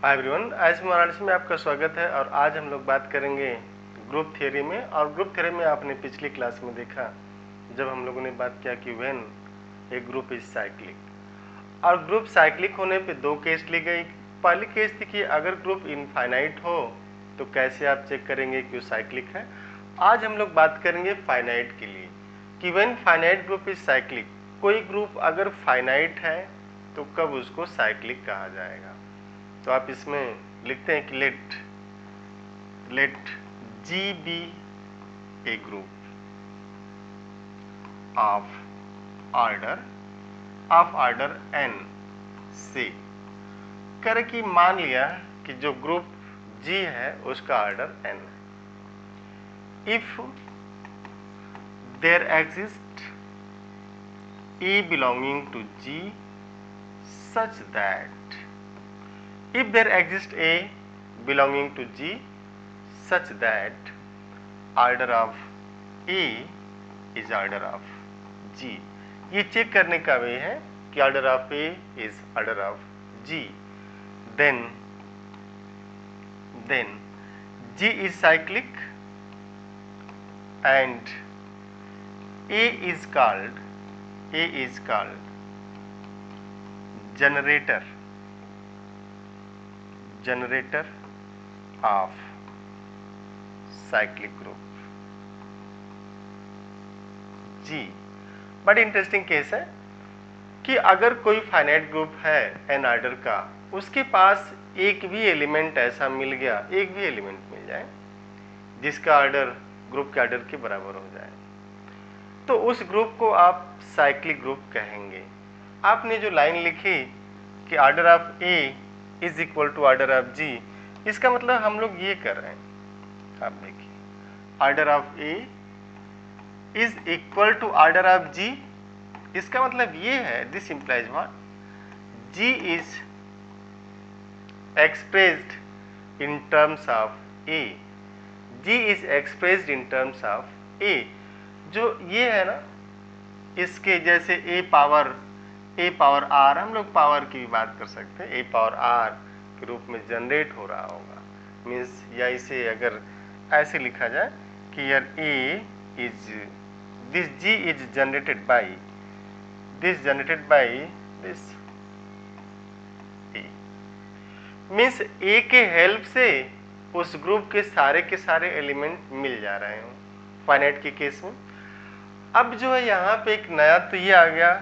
Hi everyone, आज मराठी में आपका स्वागत है। और आज हम लोग बात करेंगे ग्रुप थ्योरी में। और ग्रुप थ्योरी में आपने पिछली क्लास में देखा जब हम लोगों ने बात किया कि when A group is cyclic, और ग्रुप साइक्लिक होने पे दो केस ली गई। पहली केस थी कि अगर ग्रुप इनफाइनाइट हो तो कैसे आप चेक करेंगे कि वो साइक्लिक है। आज हम लोग बात करेंगे फाइनाइट के लिए कि when finite group is cyclic, कोई ग्रुप अगर फाइनाइट है तो कब उसको साइक्लिक कहा जाएगा। तो आप इसमें लिखते हैं कि let G be a group of order n से। करे कि मान लिया कि जो ग्रुप G है उसका ऑर्डर n है। If there exist A belonging to G such that if there exists A belonging to G such that order of A is order of G, ये चेक करने का वे है कि order of A is order of G, then G is cyclic and A is called generator of cyclic group G। बड़ी interesting case है कि अगर कोई फाइनाइट ग्रुप है एन ऑर्डर का, उसके पास एक भी एलिमेंट ऐसा मिल गया, एक भी एलिमेंट मिल जाए जिसका ऑर्डर ग्रुप के ऑर्डर के बराबर हो जाए, तो उस ग्रुप को आप साइक्लिक ग्रुप कहेंगे। आपने जो लाइन लिखी कि order of A is equal to order of G, इसका मतलब हम लोग ये कर रहे हैं। आप देखिए, order of A is equal to order of G, इसका मतलब ये है, this implies what, G is expressed in terms of A, G is expressed in terms of A. जो ये है ना, इसके जैसे ए पावर आर, हम लोग पावर की भी बात कर सकते हैं, ए पावर आर के रूप में जनरेट हो रहा होगा। मीन्स या इसे अगर ऐसे लिखा जाए कि यार A is this G is generated by this A, means A के हेल्प से उस ग्रुप के सारे एलिमेंट मिल जा रहे हो फाइनाइट के केस में। अब जो है यहाँ पे एक नया तो ये आ गया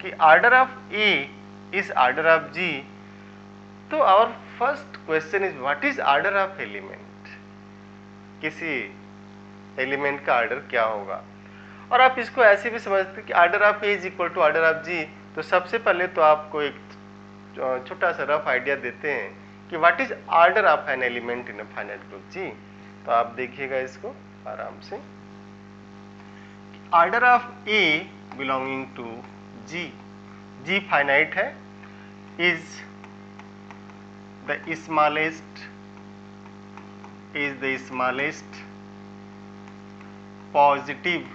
कि order of A is order of G. तो our first question is what is order of element, किसी एलिमेंट का ऑर्डर क्या होगा। और आप इसको ऐसे भी समझते कि order of A is equal to order of G. तो सबसे पहले तो आपको एक छोटा सा रफ आइडिया देते हैं कि what is order of an element in a finite group G. तो आप देखिएगा इसको आराम से, order of A belonging to G, G finite है, is the smallest positive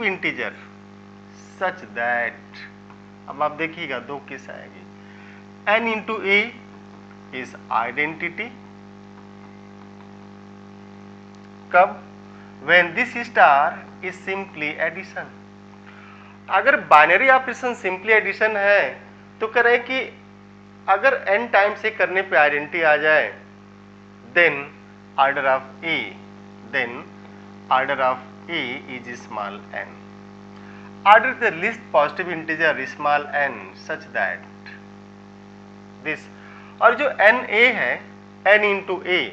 integer such that, अब आप देखिएगा दो केस आएगी, n into A is identity, कब, when this star is simply addition. अगर बाइनरी ऑपरेशन सिंपली एडिशन है तो करें कि अगर n टाइम से करने पे आइडेंटिटी आ जाए, then order of A is small n, order the least positive integer small n such that this. और जो n a है, n इंटू ए,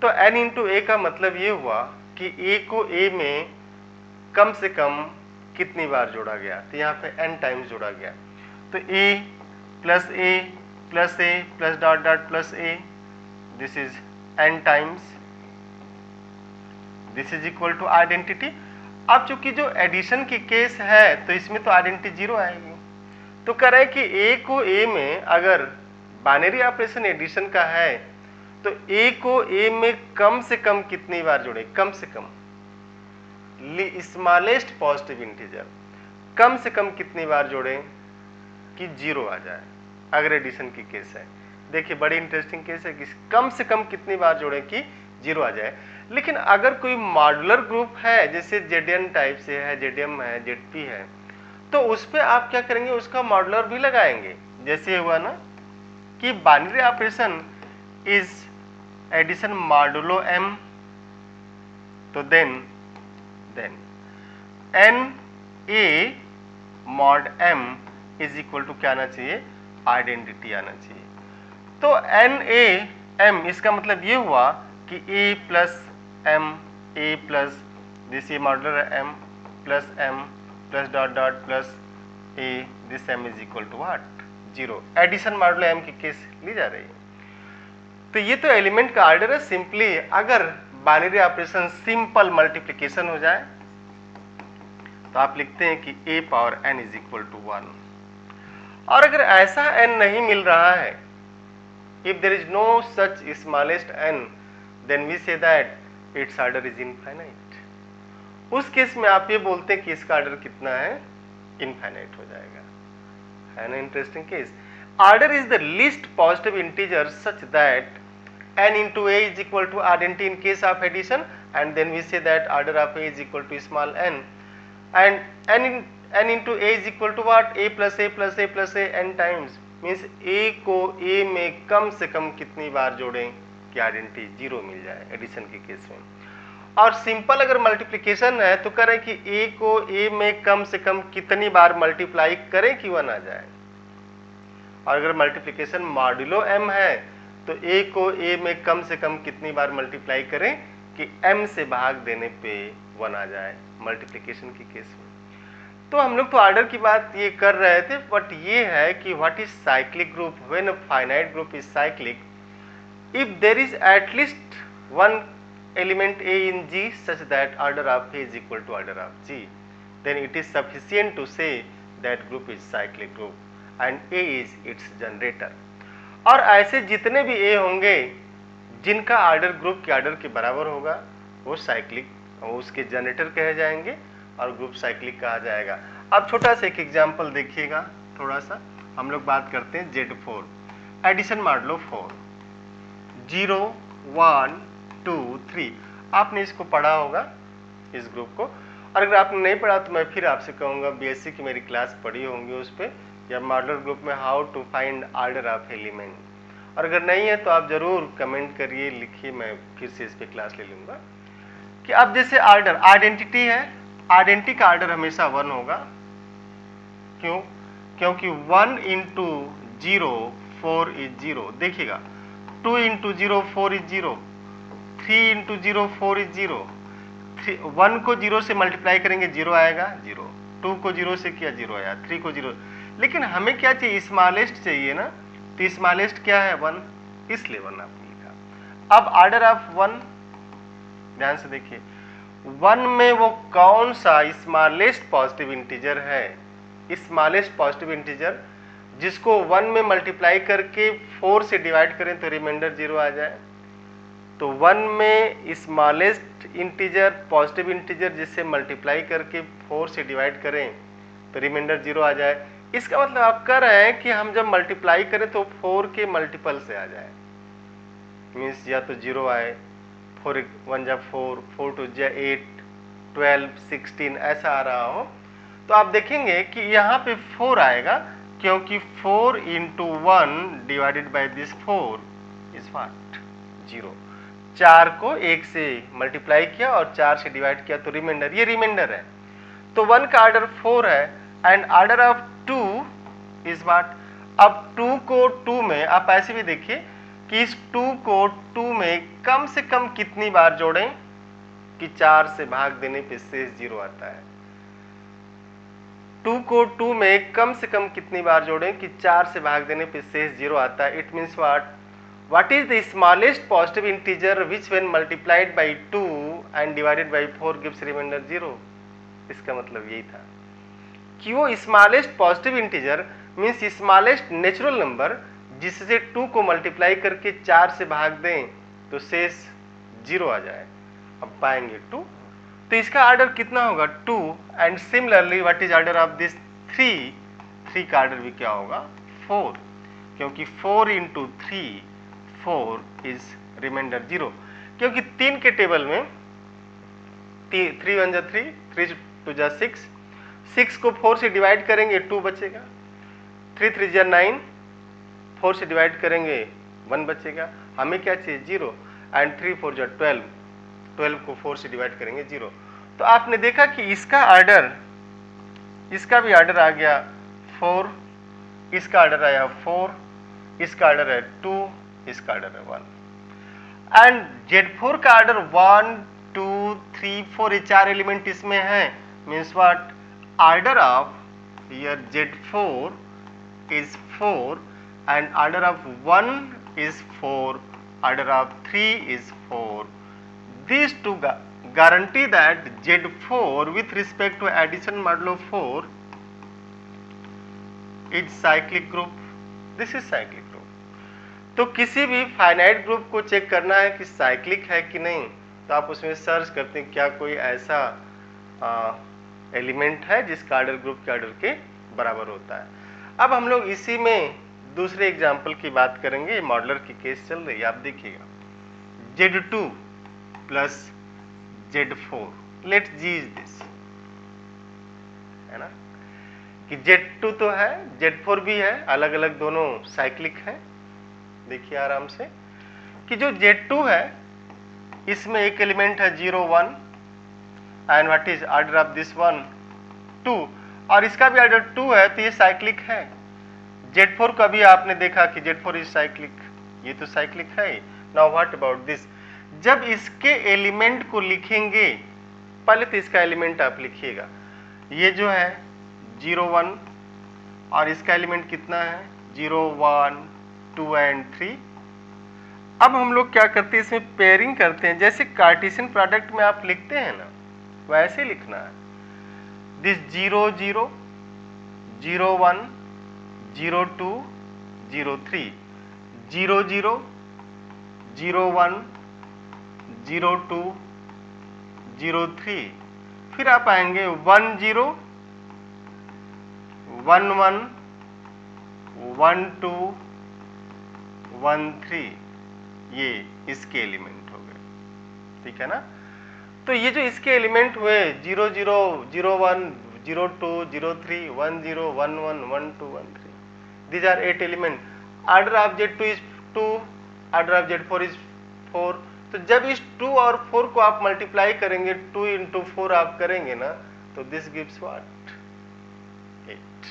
तो n इंटू ए का मतलब ये हुआ कि a को a में कम से कम कितनी बार जोड़ा गया, तो यहाँ पे n टाइम्स जोड़ा गया। तो a plus a plus dot dot plus a, this is n times, this is equal to identity. अब चूंकि जो एडिशन की केस है तो इसमें तो आइडेंटिटी जीरो आएगी। तो कह रहे कि a को a में अगर बाइनरी ऑपरेशन एडिशन का है तो a को a में कम से कम कितनी बार जोड़े, कम से कम स्मॉलेस्ट पॉजिटिव इंटीजर कम से कम कितनी बार जोड़ें, कि 0 आ जाए अगर एडिशन की केस है। देखिए बड़ी इंटरेस्टिंग केस है कि कम से कम कितनी बार जोड़ें कि 0 आ जाए। लेकिन अगर कोई मॉड्यूलर ग्रुप है, जैसे जेडीएन टाइप से है, जेडीएम है, जेडपी है, तो उस पे आप क्या करेंगे, उसका मॉड्यूलर भी लगाएंगे। जैसे हुआ ना कि binary operation is addition modulo m, तो then n a mod m is equal to क्या आना चाहिए, आइडेंटिटी आना चाहिए। तो एन ए एम, इसका मतलब ये हुआ कि a plus m, a plus this a modular m plus m plus dot dot plus a this m is equal to what, 0। Addition modulo m की केस ली जा रही है। तो ये तो एलिमेंट का ऑर्डर है। सिंपली अगर बाइनरी ऑपरेशन सिंपल मल्टीप्लिकेशन हो जाए तो आप लिखते हैं कि a power n is equal to 1। और अगर ऐसा n नहीं मिल रहा है, if there is no such smallest n, then we say that its order is infinite. उस केस में आप ये बोलते हैं कि इसका ऑर्डर कितना है, इनफाइनाइट हो जाएगा। है ना interesting case. Order is the least positive integer such that n into a is equal to identity in case of addition, and then we say that order of a is equal to small n, and n into a is equal to what, a plus a plus a plus a n times, means a को a में कम से कम कितनी बार जोड़ें कि identity 0 मिल जाए addition के case में। और सिंपल अगर मल्टीप्लिकेशन है तो करें कि a को a में कम से कम कितनी बार मल्टीप्लाई करें कि 1 आ जाए। और अगर मल्टीप्लिकेशन मॉड्यूलो m है तो a को a में कम से कम कितनी बार मल्टीप्लाई करें कि m से भाग देने पे 1 आ जाए मल्टीप्लिकेशन की केस में। तो हम लोग तो ऑर्डर की बात ये कर रहे थे, बट ये है कि what is cyclic group when a finite group is cyclic, if there is at least one element a in G such that order of A is equal to order of G, then it is sufficient to say that group is cyclic group and A is its generator। और ऐसे जितने भी A होंगे जिनका order group के order के बराबर होगा वो साइक्लिक, उसके जनरेटर कहे जाएंगे और ग्रुप साइक्लिक कहा जाएगा। अब छोटा सा एक एग्जांपल देखिएगा, थोड़ा सा हम लोग बात करते हैं Z4 एडिशन मॉडुलो 4, 0 1 2 3। आपने इसको पढ़ा होगा इस ग्रुप को, और अगर आपने नहीं पढ़ा तो मैं फिर आपसे कहूँगा बीएससी की मेरी क्लास पढ़ी होंगी उस पर, या मॉडुलर ग्रुप में how to find order of element. और अगर नहीं है तो आप जरूर कमेंट करिए, लिखिए, मैं फिर से इस पर क्लास ले लूँगा। कि अब जैसे ऑर्डर आइडेंटिटी है, आइडेंटिटी का ऑर्डर हमेशा 1 होगा। क्यों? क्योंकि 1 इंटू 0 4 इज 0। देखिएगा 2 इंटू 0 4 इज 0, 3 इंटू 0 4 इज 0, 1 को 0 से मल्टीप्लाई करेंगे 0 आएगा 0, 2 को 0 से किया 0 आया, 3 को 0। लेकिन हमें क्या चाहिए, स्मॉलेस्ट चाहिए ना, तो स्मॉलेस्ट क्या है 1, इसलिए 1 आपने लिखा। अब ऑर्डर ऑफ 1 ध्यान से देखिए, 1 में वो कौन सा स्मॉलेस्ट पॉजिटिव इंटीजर है, स्मॉलेस्ट पॉजिटिव इंटीजर जिसको 1 में मल्टीप्लाई करके 4 से डिवाइड करें तो रिमाइंडर 0 आ जाए। तो 1 में स्मॉलेस्ट इंटीजर पॉजिटिव इंटीजर जिससे मल्टीप्लाई करके 4 से डिवाइड करें तो रिमाइंडर 0 आ जाए। इसका मतलब आप कह रहे हैं कि हम जब मल्टीप्लाई करें तो 4 के मल्टीपल से आ जाए, मीन्स या तो 0 आए, 4 1 जा 4, 4 2 जा 8, 12 16 ऐसा आ रहा हो, तो आप देखेंगे कि यहाँ पे 4 आएगा, क्योंकि 4 into 1 divided by this 4 is what, 0। 4 को 1 से मल्टीप्लाई किया और 4 से डिवाइड किया तो रिमाइंडर, ये रिमाइंडर है। तो 1 का ऑर्डर 4 है and order of 2 is what. अब 2 को 2 में आप ऐसे भी देखिए कि इस 2 को 2 में कम से कम कितनी बार जोड़ें कि 4 से भाग देने पे शेष 0 आता है। 2 को 2 में कम से कम कितनी बार जोड़ें कि 4 से भाग देने पे शेष 0 आता है। It means what is the smallest positive integer which when multiplied by 2 and divided by 4 gives remainder 0। इसका मतलब यही था कि वो smallest positive integer means smallest natural number जिससे 2 को मल्टीप्लाई करके 4 से भाग दें तो शेष 0 आ जाए। अब पाएंगे 2, तो इसका ऑर्डर कितना होगा 2। And similarly what is order of this 3, 3 का ऑर्डर भी क्या होगा 4, क्योंकि 4 इंटू 3 4 इज रिमाइंडर 0, क्योंकि 3 के टेबल में 3 1 जा 3, 3 2 जा 6, 6 को 4 से डिवाइड करेंगे 2 बचेगा, 3 3 जा 9, 4 से डिवाइड करेंगे 1 बचेगा, हमें क्या चाहिए 0, एंड 3 4 जा 12, 12 को 4 से डिवाइड करेंगे 0। तो आपने देखा कि इसका ऑर्डर, इसका भी ऑर्डर आ गया 4, इसका ऑर्डर आया 4, इसका ऑर्डर है 2, इसका ऑर्डर है 1, एंड Z4 का ऑर्डर 1 2 3 4, ये 4 एलिमेंट इसमें है, means what, order of here Z4 is 4 and order of 1 is 4, order of 3 is 4. These two guarantee that Z4 with respect to addition modulo 4 is cyclic group. This is cyclic group. तो किसी भी finite group को check करना है कि cyclic है कि नहीं, तो आप उसमें सर्च करते हैं क्या कोई ऐसा एलिमेंट है जिसका ऑर्डर ग्रुप के ऑर्डर के बराबर होता है। अब हम लोग इसी में दूसरे एग्जाम्पल की बात करेंगे, मॉडलर की केस चल रही है, आप देखिएगा Z2 plus Z4, let G is this, है ना, कि Z2 तो है, Z4 भी है, अलग अलग दोनों साइक्लिक है। देखिए आराम से कि जो Z2 है इसमें एक एलिमेंट है 0 1, and what is order of this one 2, और इसका भी ऑर्डर 2 है, तो ये साइक्लिक है। Z4 का भी आपने देखा कि Z4 इज साइक्लिक, ये तो साइक्लिक है। नाउ व्हाट अबाउट दिस, जब इसके एलिमेंट को लिखेंगे, पहले तो इसका एलिमेंट आप लिखिएगा, ये जो है 0 1, और इसका एलिमेंट कितना है 0 1 2 एंड 3। अब हम लोग क्या करते हैं, इसमें पेयरिंग करते हैं, जैसे कार्टेशियन प्रोडक्ट में आप लिखते हैं ना, वैसे लिखना है। दिस 0 0 0 1 0 2 0 3, 0 0 0 1 0 2 0 3, फिर आप आएंगे 1 0 1 1 1 2 1 3, ये इसके एलिमेंट हो गए, ठीक है ना। तो ये जो इसके एलिमेंट हुए 0 0 0 1 0 2 0 3 1 0 1 1 1 2 1 3, these are 8 element. Order of Z2 is 2, order of Z4 is 4। तो जब इस 2 और 4 को आप मल्टीप्लाई करेंगे, 2 into 4 आप करेंगे ना, तो this gives what 8,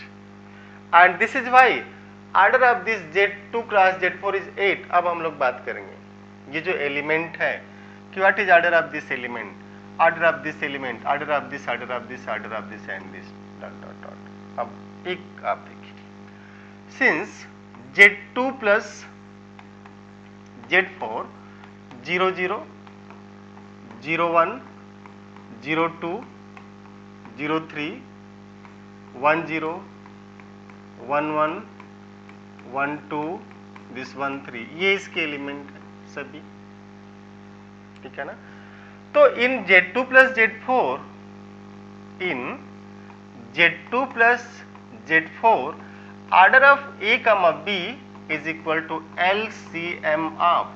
and this is why order of this Z2 cross Z4 is 8। अब हम लोग बात करेंगे ये जो एलिमेंट है कि what is order of this element, order of this element, order of this, order of this, order of this and this dot dot dot। अब एक आप देखिए, since Z2 plus Z4 0 0 0 1 0 2 0 3 1 0 1 1 1 2 this 1 3, ये इसके एलिमेंट है सभी, ठीक है ना। तो in Z2 plus Z4, in Z2 plus Z4 order of A, B is equal to LCM of,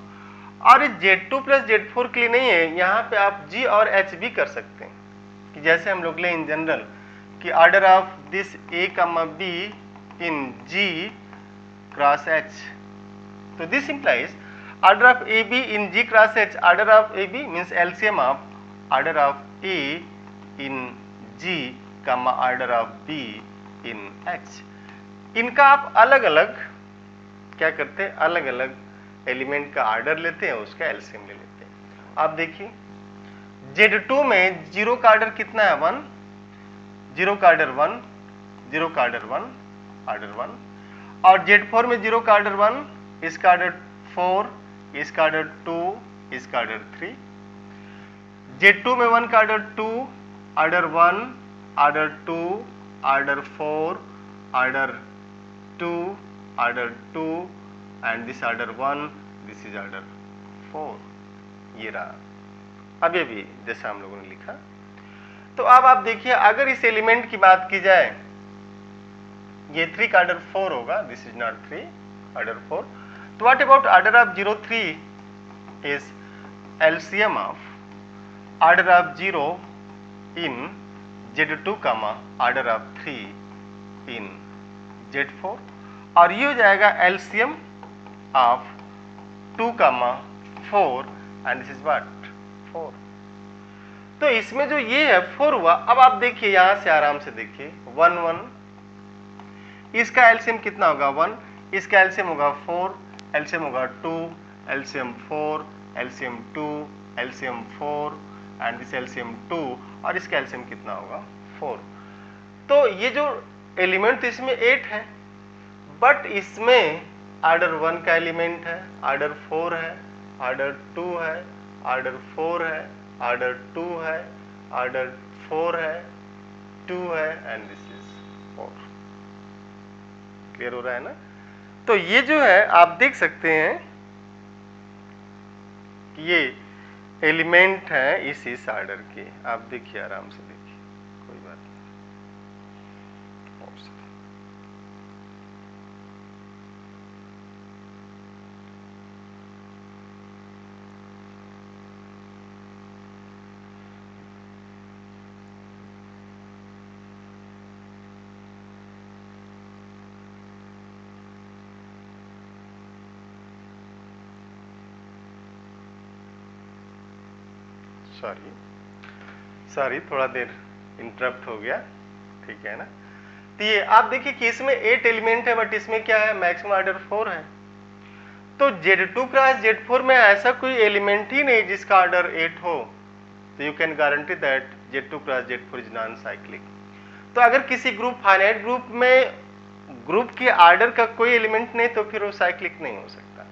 और इस Z2 प्लस Z4 के लिए नहीं है, यहाँ पे आप G और H भी कर सकते हैं, कि जैसे हम लोग ले इन जनरल कि order of this A, B in G cross H, तो this implies order of AB in G cross H, order of AB means LCM of order of A in G order of B in H। इनका आप अलग अलग क्या करते हैं, अलग अलग एलिमेंट का ऑर्डर लेते हैं, उसका एलसीएम ले लेते हैं। आप देखिए Z2 में 0 का ऑर्डर कितना है 1, 0 का ऑर्डर 1, 0 का ऑर्डर 1, ऑर्डर 1, और Z4 में 0 का ऑर्डर 1, इसका ऑर्डर 4, इसका ऑर्डर 2, इसका ऑर्डर 3, Z2 में 1 का order 2, order 1, order 2, order 4, order 2, order 2, and this order 1, this is order 4, ये रहा अभी अभी जैसा हम लोगों ने लिखा। तो अब आप देखिए, अगर इस एलिमेंट की बात की जाए, ये 3 का ऑर्डर 4 होगा, दिस इज नॉट 3, ऑर्डर 4. तो what about order of 0 3 is LCM of order of 0 in Z2 comma order of 3 in Z4, और ये हो जाएगा LCM of 2 comma 4 and this is what 4. तो इसमें जो ये है 4 हुआ. अब आप देखिए यहां से आराम से देखिए 1 1, इसका एलसीएम कितना होगा 1, इसका एलसीएम होगा 4, एलसीएम होगा 2, LCM 4, LCM 2, LCM 4 and this LCM 2, और इसका एलसीएम कितना होगा 4. तो ये जो एलिमेंट तो इसमें 8 है, बट इसमें ऑर्डर 1 का एलिमेंट है, ऑर्डर 4 है, ऑर्डर 2 है, ऑर्डर 4 है, ऑर्डर 2 है, ऑर्डर 4 है, 2 है एंड दिस इज 4. क्लियर हो रहा है ना? तो ये जो है आप देख सकते हैं कि ये एलिमेंट है इस ऑर्डर के. आप देखिए आराम से देखिए, कोई बात नहीं. सॉरी थोड़ा देर इंटरप्ट हो गया, ठीक है ना? तो ये आप देखिए कि इसमें 8 एलिमेंट है, बट इसमें क्या है मैक्सिमम ऑर्डर 4 है. तो Z2 क्रॉस Z4 में ऐसा कोई एलिमेंट ही नहीं जिसका ऑर्डर 8 हो. तो you can guarantee that Z2 cross Z4 is non cyclic. तो अगर किसी ग्रुप फाइनाइट ग्रुप में ग्रुप के ऑर्डर का कोई एलिमेंट नहीं तो फिर वो साइक्लिक नहीं हो सकता.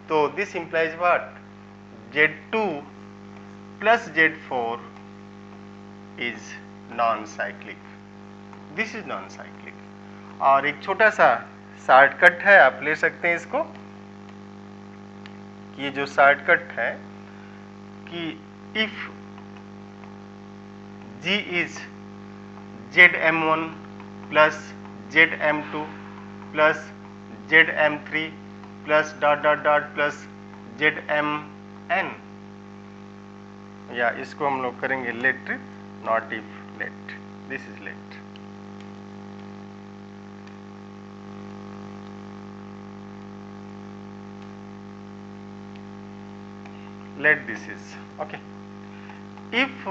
तो this implies what Z2 plus Z4 is non-cyclic. This is non-cyclic. और एक छोटा सा शॉर्टकट है, आप ले सकते हैं इसको. ये जो शॉर्टकट है कि if G is ZM1 plus ZM2 plus ZM3 plus dot dot dot plus ZMN, या इसको हम लोग करेंगे let, not if let. This is let. Let this is okay. इफ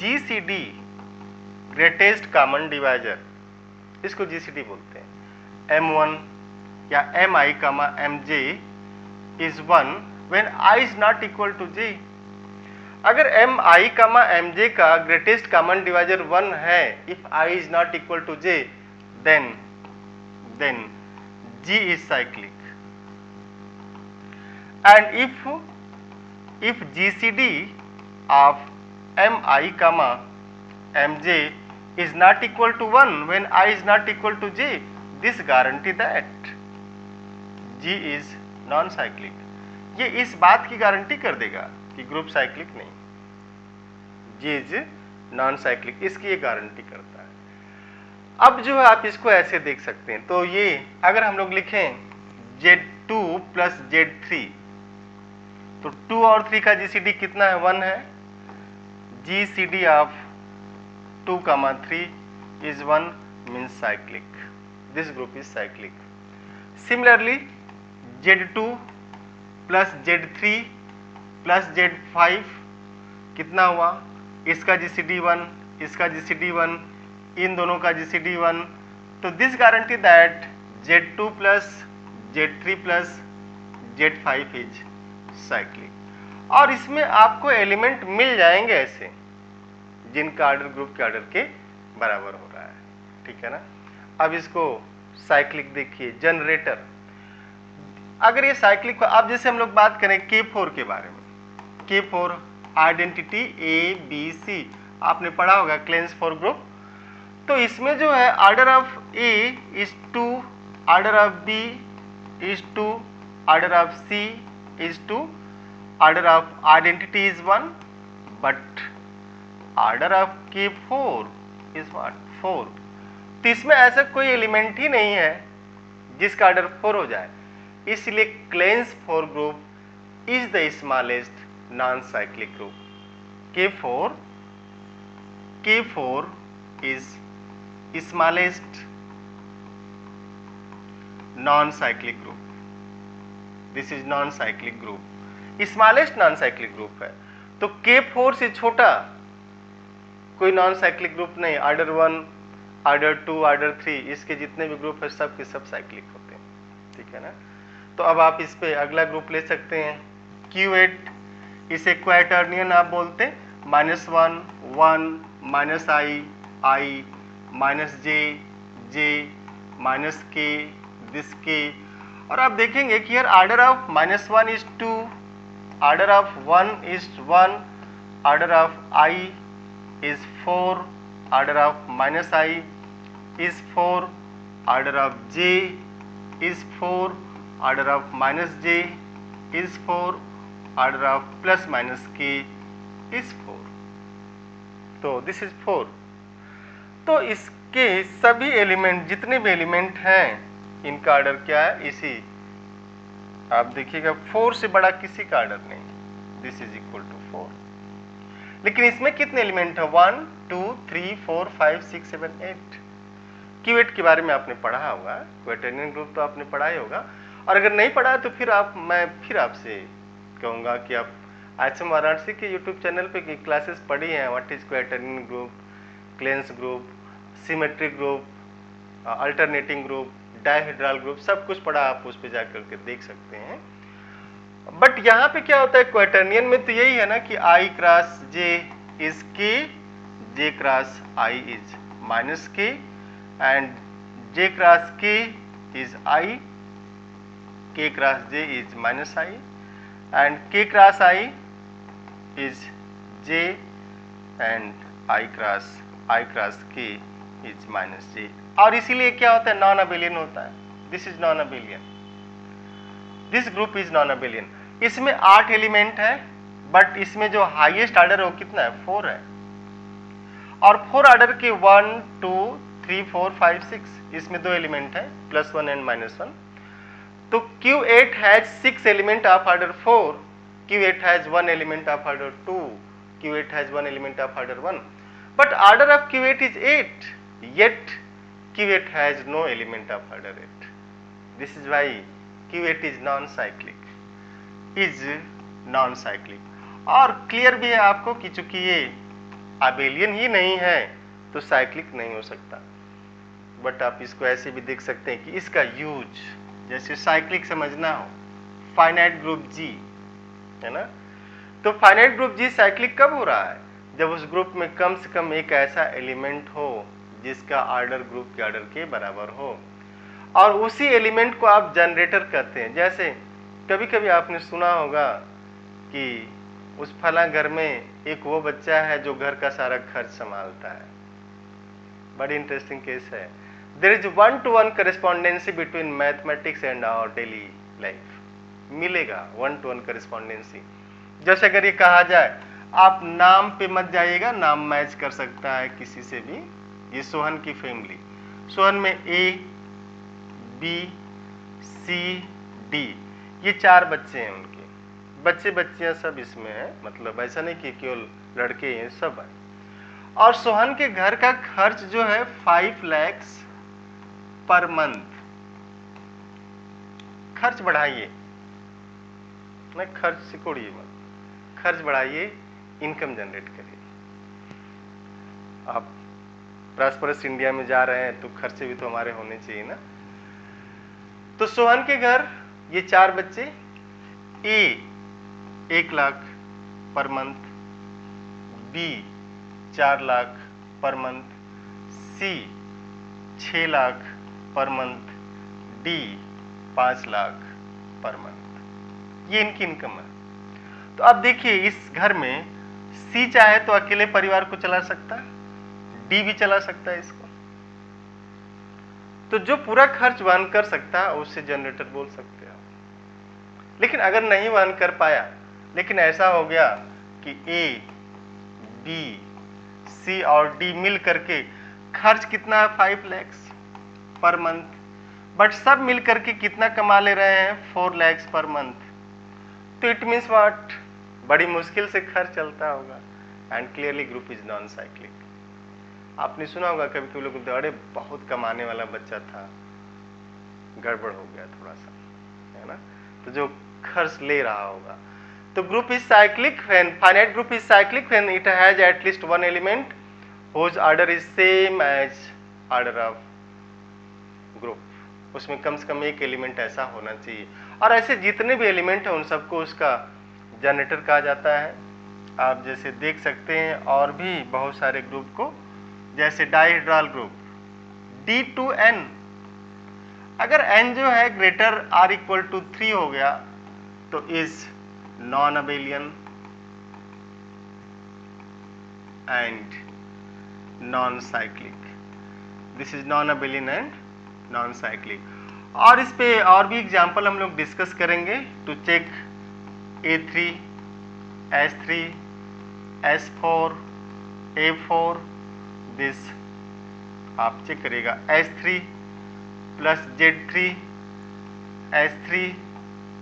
GCD ग्रेटेस्ट कॉमन डिवाइजर, इसको GCD बोलते हैं, M1 या Mi comma Mj is 1 when I is not equal to J. अगर Mi कामा Mj का greatest common divisor 1 है, if I is not equal to J, then G is cyclic. And if GCD of Mi comma Mj is not equal to 1 when I is not equal to J, this guarantee that G is non-cyclic. ये इस बात की guarantee कर देगा कि group cyclic नहीं, G is non cyclic, इसकी ये गारंटी करता है. अब जो है आप इसको ऐसे देख सकते हैं. तो ये अगर हम लोग लिखें Z2 प्लस Z3, तो 2 और 3 का GCD कितना है 1 है. GCD of 2 comma 3 is 1 means cyclic. This group is cyclic. Similarly Z2 plus Z3 plus Z5 कितना हुआ, इसका GCD 1, इसका GCD 1, इन दोनों का GCD 1. तो this guarantee that Z2 plus Z3 plus Z5 is cyclic. और इसमें आपको एलिमेंट मिल जाएंगे ऐसे जिनका ऑर्डर ग्रुप के ऑर्डर के बराबर हो रहा है, ठीक है ना? अब इसको साइक्लिक देखिए. जनरेटर, अगर ये साइक्लिक को, अब जैसे हम लोग बात करें K4 के बारे में, K4 आइडेंटिटी ABC आपने पढ़ा होगा क्लेंस फॉर ग्रुप. तो इसमें जो है order of A is 2, order of B is 2, order of C is 2, order of identity is 1, but order of K4 is what 4. तो इसमें ऐसा कोई एलिमेंट ही नहीं है जिसका ऑर्डर 4 हो जाए, इसलिए clans 4 group is the smallest non cyclic group. K4 is smallest non-cyclic group. This is non-cyclic group. Smallest non cyclic group है, तो K4 से छोटा कोई नॉन साइक्लिक ग्रुप नहीं। ऑर्डर 1, ऑर्डर 2, ऑर्डर 3, इसके जितने भी ग्रुप है सब के सब साइक्लिक होते हैं, ठीक है ना। तो अब आप इस पे अगला ग्रुप ले सकते हैं Q8, इसे क्वाटर्नियन आप बोलते हैं, -1, 1, -i, -j, -k, this k। और आप देखेंगे कि यार order of -1 is 2, order of 1 is 1, order of i is 4, order of -i is 4, order of j is 4, order of -j is 4, order of +-k is 4। तो this is 4। तो इसके सभी element, जितने भी एलिमेंट हैं, इनका ऑर्डर क्या है, इसी आप देखिएगा 4 से बड़ा किसी का ऑर्डर नहीं, दिस इज इक्वल टू 4। लेकिन इसमें कितने एलिमेंट है, 1, 2, 3, 4, 5, 6, 7, 8। Q8 के बारे में आपने पढ़ा होगा, क्वाटर्नियन ग्रुप तो आपने पढ़ा ही होगा। और अगर नहीं पढ़ा तो फिर मैं आपसे कहूँगा कि आप HM वाराणसी के यूट्यूब चैनल पे क्लासेस पढ़ी हैं, what is quaternion group, Klein's group, symmetric group, alternating group, dihedral group, सब कुछ पढ़ा, आप उस पर जाकर के देख सकते हैं। बट यहाँ पे क्या होता है क्वाटर्नियन में, तो यही है ना कि I cross J is K, J cross I is -K, and J cross K is I, K cross J is -I, and K cross I is J, and I cross K is -J। और इसीलिए क्या होता है, non abelian होता है। This is non abelian, this group is non abelian. इसमें 8 element है, but इसमें जो हाईएस्ट ऑर्डर है वो कितना है, 4 है। और 4 ऑर्डर के 1, 2, 3, 4, 5, 6, इसमें 2 एलिमेंट है, +1 एंड -1। तो Q8 has 6 element of order 4, Q8 has 1 element of order 2, Q8 has 1 element of order 1, but order of Q8 is 8, yet Q8 has no element of order 8. This is why Q8 is non-cyclic, और clear भी है आपको कि चूंकि ये abelian ही नहीं है तो साइक्लिक नहीं हो सकता। बट आप इसको ऐसे भी देख सकते हैं कि इसका यूज, जैसे साइक्लिक समझना हो, फाइनाइट ग्रुप G है ना, तो फाइनाइट ग्रुप G साइक्लिक कब हो रहा है, जब उस ग्रुप में कम से कम एक ऐसा एलिमेंट हो जिसका ऑर्डर ग्रुप के ऑर्डर के बराबर हो, और उसी एलिमेंट को आप जनरेटर कहते हैं। जैसे कभी कभी आपने सुना होगा कि उस फला घर में एक वो बच्चा है जो घर का सारा खर्च संभालता है। बड़ी इंटरेस्टिंग केस है। There is 1-to-1 correspondence between mathematics and our daily life. मिलेगा 1-to-1 करेस्पॉन्डेंसी। जैसे अगर ये कहा जाए, आप नाम पे मत जाइएगा, नाम मैच कर सकता है किसी से भी। ये सोहन की फैमिली, सोहन में A, B, C, D, ये 4 बच्चे हैं। उनके बच्चे बच्चियां सब इसमें हैं, मतलब ऐसा नहीं कि केवल लड़के हैं, सब है। और सोहन के घर का खर्च जो है 5 लाख पर मंथ। खर्च बढ़ाइए ना, खर्च सिकोड़िए मत, खर्च बढ़ाइए, इनकम जनरेट करिए। आप प्रॉस्परस इंडिया में जा रहे हैं तो खर्चे भी तो हमारे होने चाहिए ना। तो सोहन के घर ये 4 बच्चे, A 1 lakh per month, B 4 lakh per month, C 6 lakh per month, D 5 lakh per month. ये इनकी इनकम है। तो अब देखिए, इस घर में C चाहे तो अकेले परिवार को चला सकता है, D भी चला सकता है इसको। तो जो पूरा खर्च वहन कर सकता है उससे जनरेटर बोल सकते हो। लेकिन अगर नहीं वहन कर पाया, लेकिन ऐसा हो गया कि A, B, C और D मिल करके खर्च कितना है 5 lakhs पर मंथ, बट सब मिल करके कितना कमा ले रहे हैं 4 lakhs पर मंथ। तो इट मीन्स व्हाट, बड़ी मुश्किल से खर्च चलता होगा। And clearly group is non cyclic. आपने सुना होगा कभी कभी लोग बोलते अरे बहुत कमाने वाला बच्चा था, गड़बड़ हो गया थोड़ा सा, है ना, तो जो खर्च ले रहा होगा। तो group is cyclic when finite group is cyclic when it has at least one element whose order is same as order of group. उसमें कम से कम एक एलिमेंट ऐसा होना चाहिए, और ऐसे जितने भी एलिमेंट हैं उन सबको उसका जनरेटर कहा जाता है। आप जैसे देख सकते हैं और भी बहुत सारे ग्रुप को, जैसे डाइहेड्रल ग्रुप D2N, अगर N जो है ग्रेटर R इक्वल टू 3 हो गया तो is non abelian and non cyclic. This is non abelian and non cyclic. और इस पे और भी एग्जांपल हम लोग डिस्कस करेंगे to check A3, S3, S4, A4, this आप चेक करिएगा S3 plus Z3, S3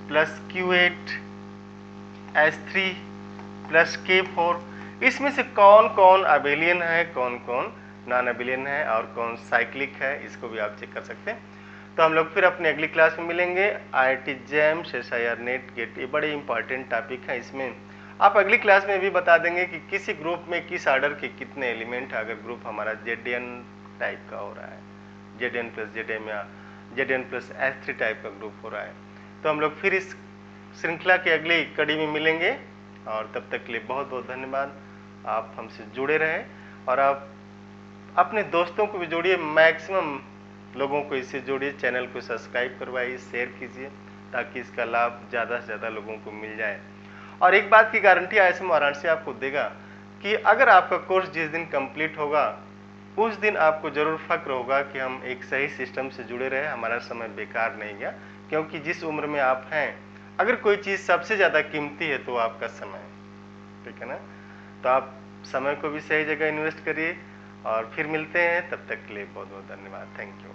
plus Q8, S3 plus K4, इसमें से कौन कौन अबेलियन है, कौन कौन नॉन अबेलियन है और कौन साइक्लिक है, इसको भी आप चेक कर सकते हैं। तो हम लोग फिर अपने अगली क्लास में मिलेंगे। IIT JAM, SIR NET GATE, ये बड़े इंपॉर्टेंट टॉपिक है। इसमें आप अगली क्लास में भी बता देंगे कि किसी ग्रुप में किस ऑर्डर के कितने एलिमेंट है, अगर ग्रुप हमारा ZN टाइप का हो रहा है, ZN प्लस ZM या ZN प्लस S3 टाइप का ग्रुप हो रहा है। तो हम लोग फिर इस श्रृंखला के अगली कड़ी में मिलेंगे, और तब तक के लिए बहुत बहुत धन्यवाद। आप हमसे जुड़े रहें और आप अपने दोस्तों को भी जोड़िए, मैक्सिमम लोगों को इससे जोड़िए, चैनल को सब्सक्राइब करवाइए, शेयर कीजिए, ताकि इसका लाभ ज़्यादा से ज़्यादा लोगों को मिल जाए। और एक बात की गारंटी IISM वाराणसी आपको देगा कि अगर आपका कोर्स जिस दिन कंप्लीट होगा उस दिन आपको जरूर फक्र होगा कि हम एक सही सिस्टम से जुड़े रहे, हमारा समय बेकार नहीं गया। क्योंकि जिस उम्र में आप हैं, अगर कोई चीज़ सबसे ज़्यादा कीमती है तो आपका समय, ठीक है ना। तो आप समय को भी सही जगह इन्वेस्ट करिए, और फिर मिलते हैं, तब तक के लिए बहुत बहुत धन्यवाद। Thank you.